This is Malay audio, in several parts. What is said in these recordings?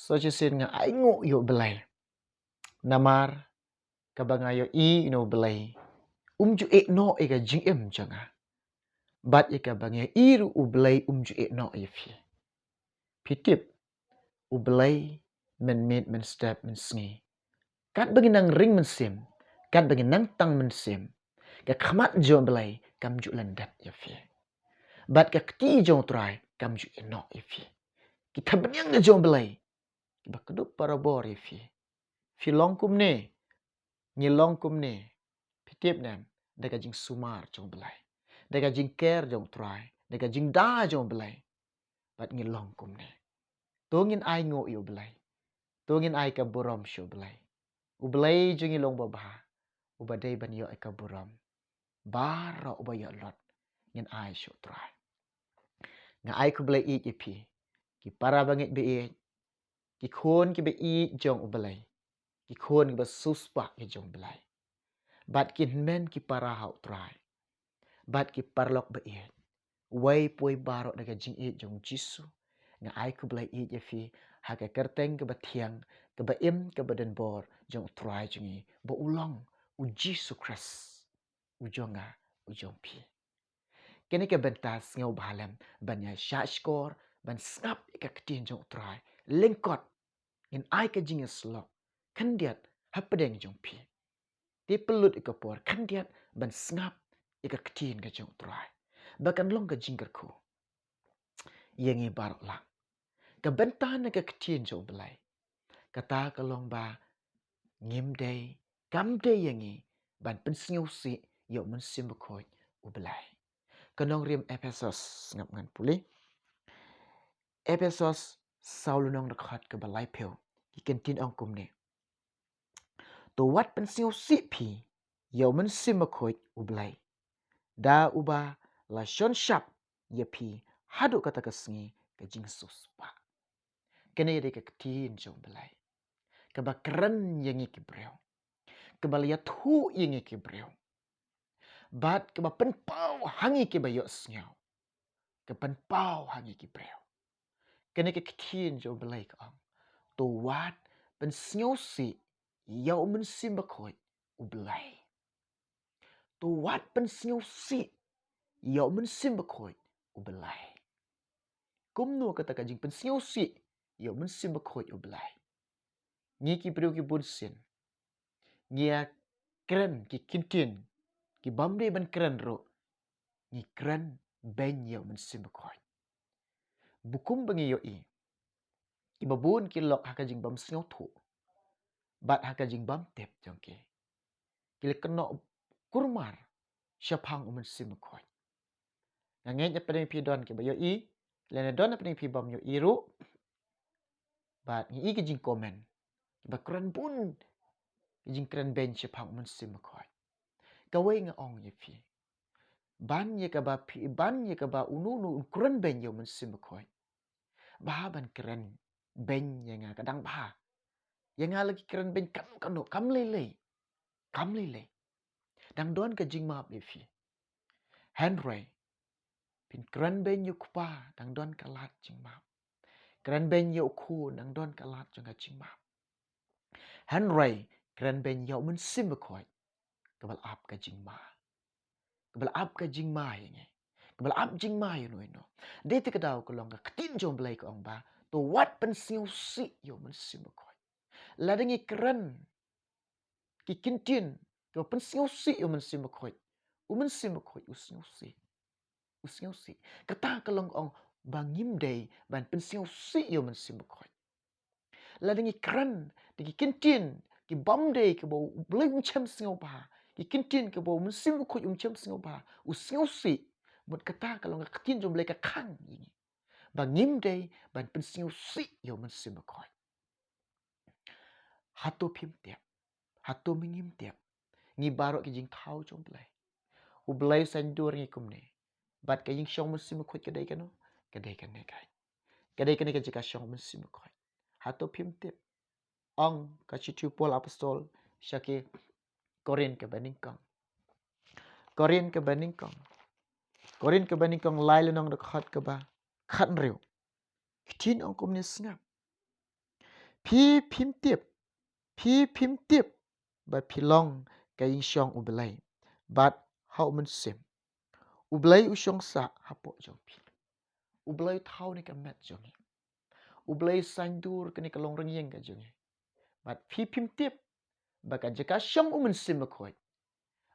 So chisin nga ai ngo UBlei. Namar kabangayo UBlei. Ju no ega jim janga. Bat ika bangya iru UBlei ju no ifi. Pitip UBlei men step men sngi. Kat nang ring Mynsiem. Kat nang tang Mynsiem. Ka khamat jo UBlei kam ju landat ifi. Bat ka kti jo try kam ju no ifi. Kita benyang jo UBlei. Ba kedup para bor ifi. Fi long kum ne. Nyi long kum ne. Pitip nam. Daga jing sumar jo UBlei. Daga jing care jo try. Daga jing da jo UBlei. Bat nyi long kum ne. Tungin ai ngo UBlei. Tungin ai ka buram syo UBlei. UBlei jing ilong babah. Ubadai ban yo ka buram. Bara ubaya lot. Ngin ai syo try. Nga ai ku UBlei ik ipi. Ki para bangit be ik. Ki khon ki be ik jong UBlei. Ki khon ki ba suspa ki jong UBlei. Bat kin men ki para hau try. Bat ki parlok be ik. Wai pui baro daga jing ik jong Jisu. Nga ai ku UBlei ik ifi. Haka kerteng ke ba tiang. Ke ba im ke ba den bor. Jong try jongi. Ba ulang. U Jisu Christ. U jonga. U jong pi. Kini ke bentas ngau bahalam. Banya syashkor. Ban snap ika ketin jong try. Lengkot. In ai ke jing slok. Kandiat. Hapadeng jong pi. Ti pelut ika por. Kandiat. Ban snap ika ketin ke jong try. Bahkan long ke jing kerku. Yengi barok lang. Kebentan ke ketin jong UBlei. Kata kalong ba. Ngim day. Kam day yengi. Ban pynsngewsih. Yo Mynsiem Bakhuid UBlei. Kanong rim Ephesus. Ngap ngan pulih. Ephesus. Saulunong dekat ke balai pil. Ikentin ong kumne. To wat pynsngewsih pi. Yo Mynsiem Bakhuid UBlei. Da uba la shon shap. Ya pi. Hadu kata kesngi. Ke jing suspa. Kene de ke ketin jong UBlei. Keba keren yengi kibreu. Keba liat hu yengi kibreu. Bat keba penpau hangi keba yok sngau. Kepenpau hangi kibreu. Kene ke ketin jong UBlei ka ong. To wat pynsngewsih yo Mynsiem Bakhuid UBlei. To wat pynsngewsih yo Mynsiem Bakhuid UBlei. Kumno kata ka jing pynsngewsih yo Mynsiem Bakhuid UBlei. Ngi kibreu ki bunsin. Ngia keren ki kintin. Ki bamde ban keren ro. Ngi keren ben yo Mynsiem Bakhuid. Bukum bangi yo i. Ki babun ki lok haka jing bam sngau thu. Bat haka jing bam tep jong ki. Ki le kena kurmar. Syapang Mynsiem Bakhuid. Ngangit ya pedeng pi don ki ba yo i. Lena don na pedeng pi bam yo i ro. Bat ngi i ki jing komen. Ki ba keren bun. Ki jing keren ben syapang Mynsiem Bakhuid. Kawai nga ong ye pi. Ban ye ka ba pi. Ban ye ka ba unu keren ben yo Mynsiem Bakhuid. Baha ban keren ben yang nga kadang baha. Yang nga lagi keren ben kam lele. Kam lele. Dang don ka jing maap ye pi. Henry. Pin keren ben yo kupa. Dang don ka lat jing maap. Keren ben yo ku. Dang don ka lat jang ka jing maap. Henry. Keren ben yo Mynsiem Bakhuid. Kabal ap ka jing ma. Kabal ap ka jing ma yang Kabal ap jing ma yun no. Dito ka daw ko lang ka ketin jong UBlei ko ang ba. To wat pynsngewsih yo Mynsiem Bakhuid. Ladangi keren. Ki kintin. Ka pynsngewsih yo Mynsiem Bakhuid. Mynsiem Bakhuid usngewsih. Usngewsih. Kata ka lang ang bangim day. Ban pynsngewsih yo Mynsiem Bakhuid. Ladangi keren. Ki kintin. Ki bam day. Ka ba UBlei umchem sngau ba. Ki kintin ka ba Mynsiem Bakhuid umchem sngau ba. Usngewsih. Mut kata ka lang ka ketin jong UBlei ka kang. Bangim day. Ban pynsngewsih yo Mynsiem Bakhuid. Hatu pim tiap. Hatu mingim tiap. Ngi barok ki jing thau jong UBlei. UBlei sandur ngi kumne. Bat ka jing syong Mynsiem Bakhuid kadai ka no. Kadai ka ne kai. Kadai ka ne ka jika syong Mynsiem Bakhuid. Hatu pim tiap. Ong ka chitu Paul apostol. Syaki Korin ke baningkang. Korin ke baningkang. Korin ke baningkang lai lenong dekat ke ba. Khat riu. Ketin ong kumne sngap. Pi phim tiếp ba philong ka yin shong UBlei. But how Mynsiem. UBlei ushong sa hapo jong pi. UBlei thau ni ka met jong. UBlei sandur ka ni ka long rengyeng ka jong. But pi phim tiếp ba ka jaka shong Mynsiem Bakhuid.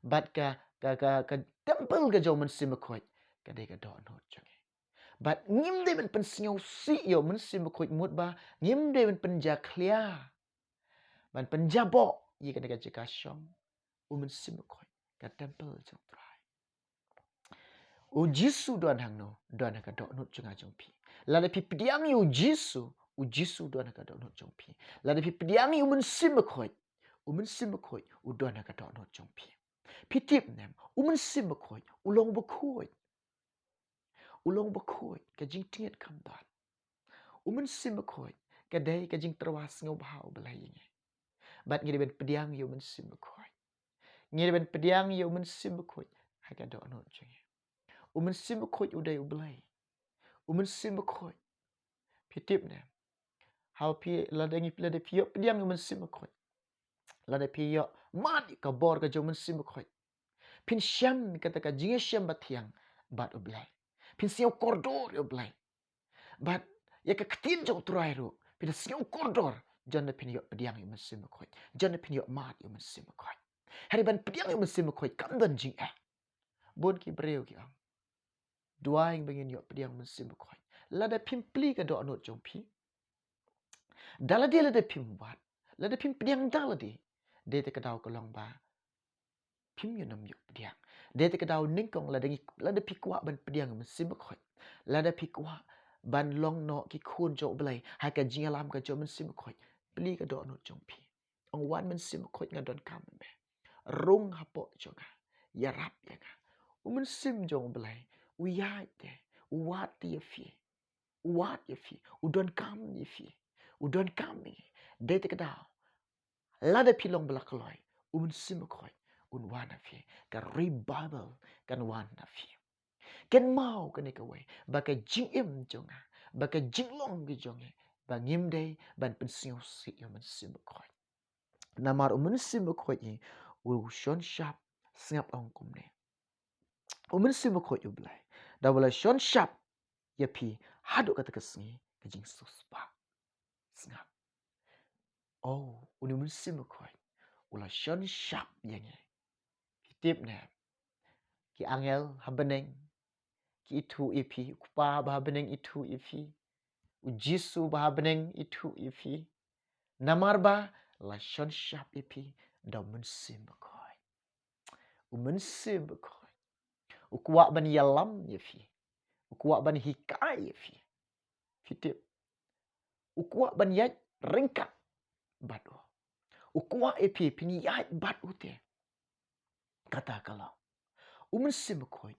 But ka temple ka jong Mynsiem Bakhuid. Ka de ka do not jong. But ngim de ben pynsngewsih yo Mynsiem Bakhuid mut ba ngim de ben penja clear. Ban penjabo yi ka de ka jaka shong Mynsiem Bakhuid ka temple jong trai. Jisu doan hang no doan ka do not jong jong pi. La de pi pediang yu Jisu doan ka do not jong pi. La de pi pediang yu Mynsiem Bakhuid. Mynsiem Bakhuid doan ka do not jong pi. Pi tip nem Mynsiem Bakhuid ulong Bakhuid ka jing tiet kam dan. Mynsiem Bakhuid ka dai ka jing terwas ngau bahau UBlei nge. Bat ngi ben pediang yu Mynsiem Bakhuid. Ngi ben pediang yu Mynsiem Bakhuid ha ka do not jong. Mynsiem Bakhuid udai UBlei. Mynsiem Bakhuid. Pi tip nem. How pi la de pi yo pediang yu Mynsiem Bakhuid. La de pi yo mat ka bor ka jong Mynsiem Bakhuid. Pin syam kata ka jing syam batiang bat UBlei. Pin siau koridor UBlei. Bat ya ka ketin jong turai ru. Pin siau koridor jan pin yo pediang yu Mynsiem Bakhuid. Jan pin yo mat yu Mynsiem Bakhuid. Hari ban pediang yu Mynsiem Bakhuid kam dan jing bon ki breu ki ang. Duaing bengin yo pediang Mynsiem Bakhuid. La de pin pli ka do not jong pi. Dala dia la de pin wat. La de pin pediang dala di. De te ka daw ka long ba. Pim yo nam yo pediang. De te ka daw ningkong la de pi kwa ban pediang Mynsiem Bakhuid. La de pi kwa ban long no ki khun jo UBlei. Hai ka jing alam ka jo Mynsiem Bakhuid. Pli ka do not jong pi. Ong wan Mynsiem Bakhuid nga don kam be. Rung hapo jonga. Yarap ya nga. Mynsiem jong UBlei. Uyai te. Uwat te ya fi. Uwat ya fi. Udon kam ya fi. Udon kam ni. De te ka daw. La de pi long belak loy. Mynsiem Bakhuid. Wana fi. Ka read Bible. Kan wana fi. Ken mau ka ni ka way. Baka jing im jonga. Baka jing long ki jonga. Ba ngim day. Ban pynsngewsih yo Mynsiem Bakhuid. Namar Mynsiem Bakhuid ni. Shon shap. Singap ong kum ni. Mynsiem Bakhuid UBlei. Da wala shon shap. Ya pi. Haduk kata kesengi. Ka jing suspa. Singap. Oh. Mynsiem Bakhuid. Wala shon shap yang ni. Tip na. Ki angel habeneng. Ki itu ipi. Kupa bahabeneng itu ipi. Jisu bahabeneng itu ipi. Namar ba. La shon shap ipi. Da Mynsiem Bakhuid. Mynsiem Bakhuid. Ukuak ban yalam ipi. Ukuak ban hikai ipi. Fitip. Ukuak ban yat ringkat. Batu. Ukuak ipi. Pini yat batu te. Kata kalau. Mynsiem Bakhuid.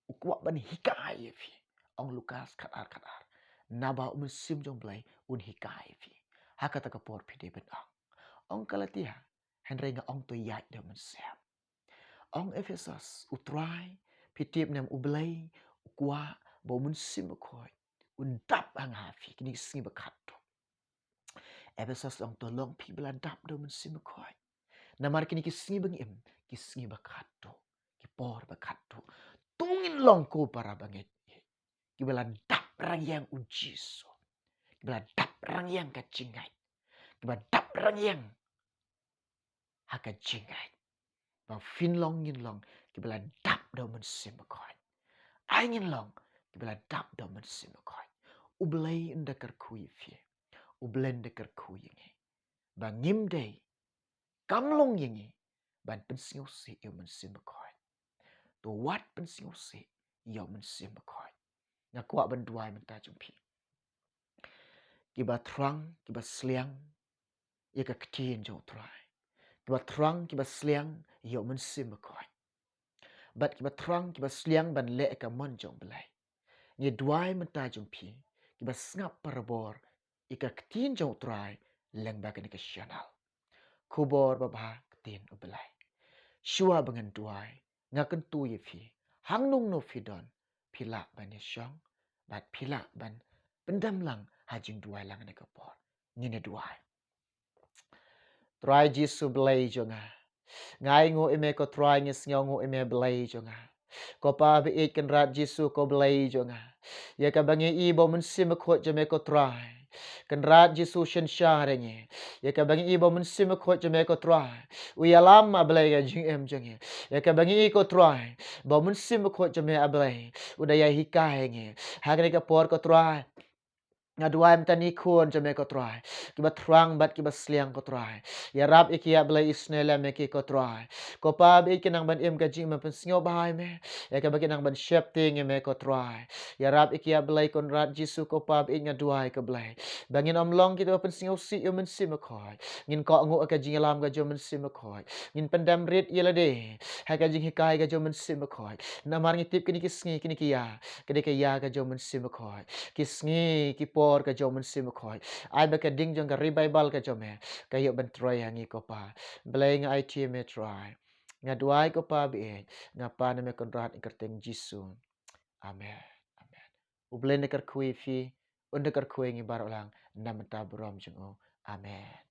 Ukuak ban hikai ipi. Ong Lukas katar. Naba Mynsiem jong UBlei hikai ipi. Hakata kapor pide ben ong. Ong kalatia. Henry nga ong to yat da Mynsiem. Ong Efesus utrai. Pitip nam UBlei. Ukuak ba Mynsiem Bakhuid. Undap ang hafi. Kini singi bakato. Efesus ong tolong pi beladap da Mynsiem Bakhuid. Namar kini kisingi bangim. Kisingi bakato. Kipor bakato. Tungin long ko para bangit. Kibeladap rang yang ujiso. Kibeladap rang yang kacingay. Kibeladap rang yang hakacingay. Bang finlong ngin long. Kibeladap da Mynsiem Bakhuid. Angin long. Kibeladap da Mynsiem Bakhuid. UBlei ndakar kui fi. UBlei ndakar kui yengi. Bang ngim day. Kamlong yengi. Ban pynsngewsih yo Mynsiem Bakhuid. To wat pynsngewsih yo Mynsiem Bakhuid. Nga kuak ban duai menta jumpi. Kiba terang, kiba seliang. Ya ka ketin jong trai. Kiba terang, kiba seliang. Yo Mynsiem Bakhuid. Bat kiba terang, kiba seliang ban le ka mon jong UBlei. Nye duai menta jumpi. Kiba sngap parabor. Ika ketin jong trai. Leng bagan ika syanal. Kubor babah ketin UBlei. Shua bangan duai. Ngakan tu ye fi. Hang nung no fi don. Pila ban ye syong. Bat pila ban pendam lang hajing duai lang ne kapor. Ngine duai. Try Jisu belai jonga. Ngai ngu ime ko try ngis ngau ngu ime belai jonga. Ko pa bi it kan rat Jisu ko belai jonga. Ya ka bangi ibo Mynthlu Bakhuid jame ko try. Kan rat Jisu shen sharenge. Ya ka bangi ibo Mynthlu Bakhuid jame ko try. Uya lama belai ga jing em jonge. Ya ka bangi ko try. Bo Mynthlu Bakhuid jame ablai. Udaya hikai nge. Hagre ka por ko try. Ngaduai mtani kuon jame ko try. Kiba trang bat kiba sliang ko try. Ya rab ikia belai isnela me ki ko try. Ko pa bi kinang ban im ka jing me pensngo bahai me. Ya ka bakinang ban shep ting me ko try. Ya rab ikia belai kon rat Jisu ko pa bi ngaduai ko belai. Bangin omlong kita pensngo si yo Mynthlu Bakhuid. Ngin ko ngu ka jing lam ka jo Mynthlu Bakhuid. Ngin pendam rit yela de. Ha ka jing hikai ka jo Mynthlu Bakhuid. Namar ngitip kini kisngi kini kia. Kini kia ka jo Mynthlu Bakhuid. Kisngi kipo ka jo Mynthlu Bakhuid. Ai ba ka ding jong ka revival ka jo me. Kayo ban try hangi ko pa. Belai nga IT me try. Nga duai ko pa bi nga pa na me konrat ikerteng Jisu. Amen. Amen. Ublei nekar kui fi undekar kui ngi bar ulang nam tabrom jeng o. Amen.